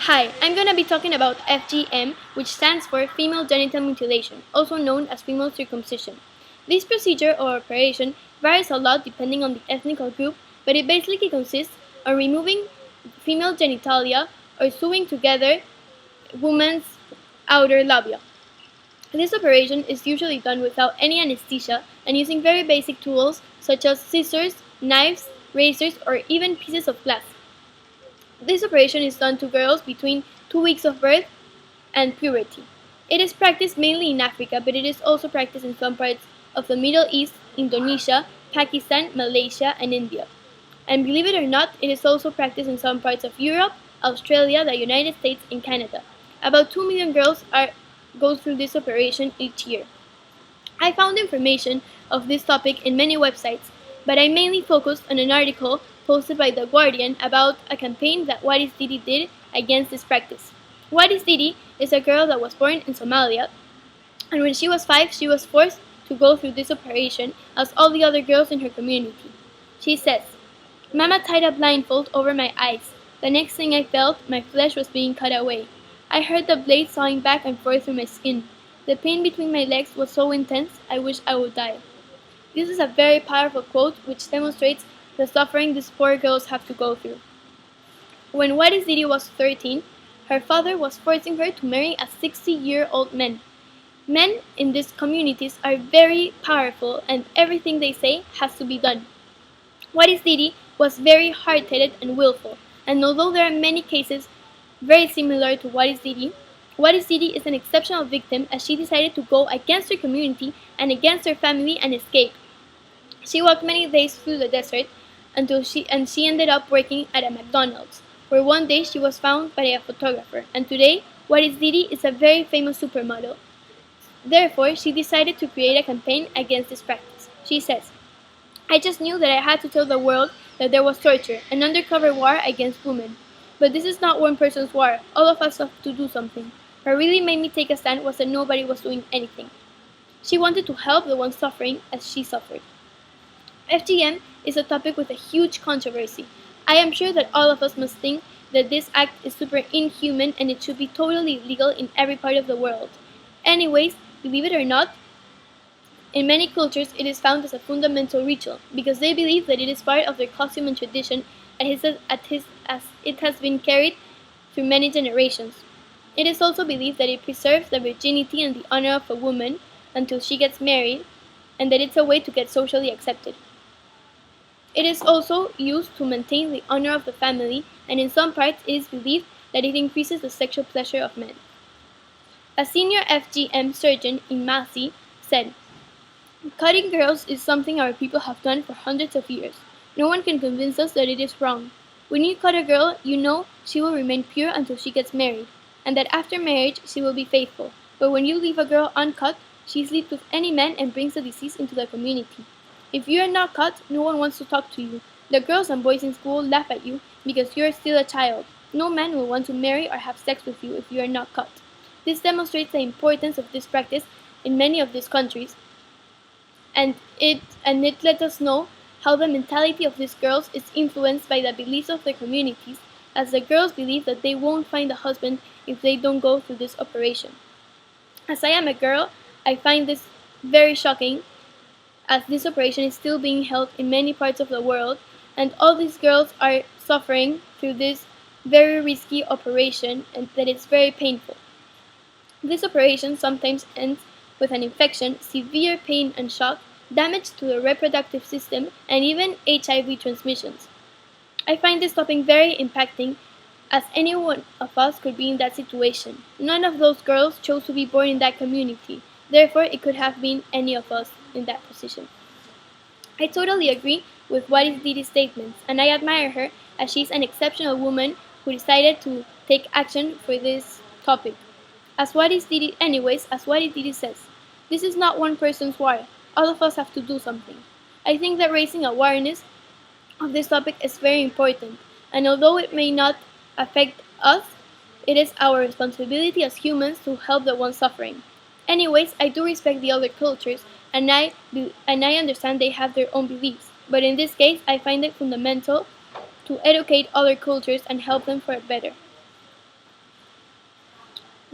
Hi, I'm going to be talking about FGM, which stands for female genital mutilation, also known as female circumcision. This procedure or operation varies a lot depending on the ethnic group, but it basically consists of removing female genitalia or sewing together woman's outer labia. This operation is usually done without any anesthesia and using very basic tools such as scissors, knives, razors, or even pieces of glass. This operation is done to girls between 2 weeks of birth and puberty. It is practiced mainly in Africa, but it is also practiced in some parts of the Middle East, Indonesia, Pakistan, Malaysia, and India. And believe it or not, it is also practiced in some parts of Europe, Australia, the United States, and Canada. About 2 million girls go through this operation each year. I found information of this topic in many websites, but I mainly focused on an article posted by The Guardian about a campaign that What is Didi did against this practice. What is Didi is a girl that was born in Somalia, and when she was 5, she was forced to go through this operation as all the other girls in her community. She says, Mama tied a blindfold over my eyes. The next thing I felt, my flesh was being cut away. I heard the blade sawing back and forth through my skin. The pain between my legs was so intense, I wished I would die. This is a very powerful quote which demonstrates the suffering these poor girls have to go through. When Wadis Didi was 13, her father was forcing her to marry a 60-year-old man. Men in these communities are very powerful and everything they say has to be done. Wadis Didi was very hard-headed and willful, and although there are many cases very similar to Wadis Didi is an exceptional victim as she decided to go against her community and against her family and escape. She walked many days through the desert until she ended up working at a McDonald's, where one day she was found by a photographer, and today Wadis Didi is a very famous supermodel. Therefore, she decided to create a campaign against this practice. She says, I just knew that I had to tell the world that there was torture, an undercover war against women. But this is not one person's war. All of us have to do something. What really made me take a stand was that nobody was doing anything. She wanted to help the ones suffering as she suffered. FGM is a topic with a huge controversy. I am sure that all of us must think that this act is super inhuman and it should be totally illegal in every part of the world. Anyways, believe it or not, in many cultures it is found as a fundamental ritual because they believe that it is part of their costume and tradition as it has been carried through many generations. It is also believed that it preserves the virginity and the honor of a woman until she gets married, and that it's a way to get socially accepted. It is also used to maintain the honor of the family, and in some parts it is believed that it increases the sexual pleasure of men. A senior FGM surgeon in Masi said, Cutting girls is something our people have done for hundreds of years. No one can convince us that it is wrong. When you cut a girl, you know she will remain pure until she gets married, and that after marriage she will be faithful. But when you leave a girl uncut, she sleeps with any man and brings the disease into the community. If you are not cut, no one wants to talk to you. The girls and boys in school laugh at you because you are still a child. No man will want to marry or have sex with you if you are not cut. This demonstrates the importance of this practice in many of these countries, and it lets us know how the mentality of these girls is influenced by the beliefs of their communities, as the girls believe that they won't find a husband if they don't go through this operation. As I am a girl, I find this very shocking, as this operation is still being held in many parts of the world, and all these girls are suffering through this very risky operation, and that it's very painful. This operation sometimes ends with an infection, severe pain and shock, damage to the reproductive system, and even HIV transmissions. I find this topic very impacting, as any one of us could be in that situation. None of those girls chose to be born in that community, therefore it could have been any of us in that position. I totally agree with Wadis Didi's statements, and I admire her as she's an exceptional woman who decided to take action for this topic. As Wadis Didi says, this is not one person's war. All of us have to do something. I think that raising awareness of this topic is very important, and although it may not affect us, it is our responsibility as humans to help the ones suffering. Anyways, I do respect the other cultures, and I understand they have their own beliefs, but in this case, I find it fundamental to educate other cultures and help them for it better.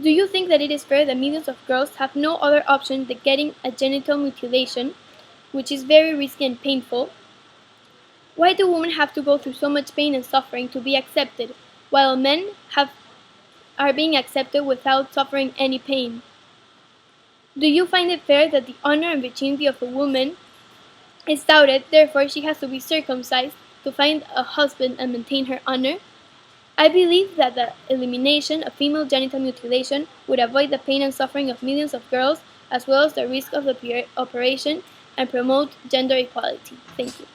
Do you think that it is fair that millions of girls have no other option than getting a genital mutilation, which is very risky and painful? Why do women have to go through so much pain and suffering to be accepted, while men are being accepted without suffering any pain? Do you find it fair that the honor and virginity of a woman is doubted, therefore she has to be circumcised to find a husband and maintain her honor? I believe that the elimination of female genital mutilation would avoid the pain and suffering of millions of girls, as well as the risk of the operation, and promote gender equality. Thank you.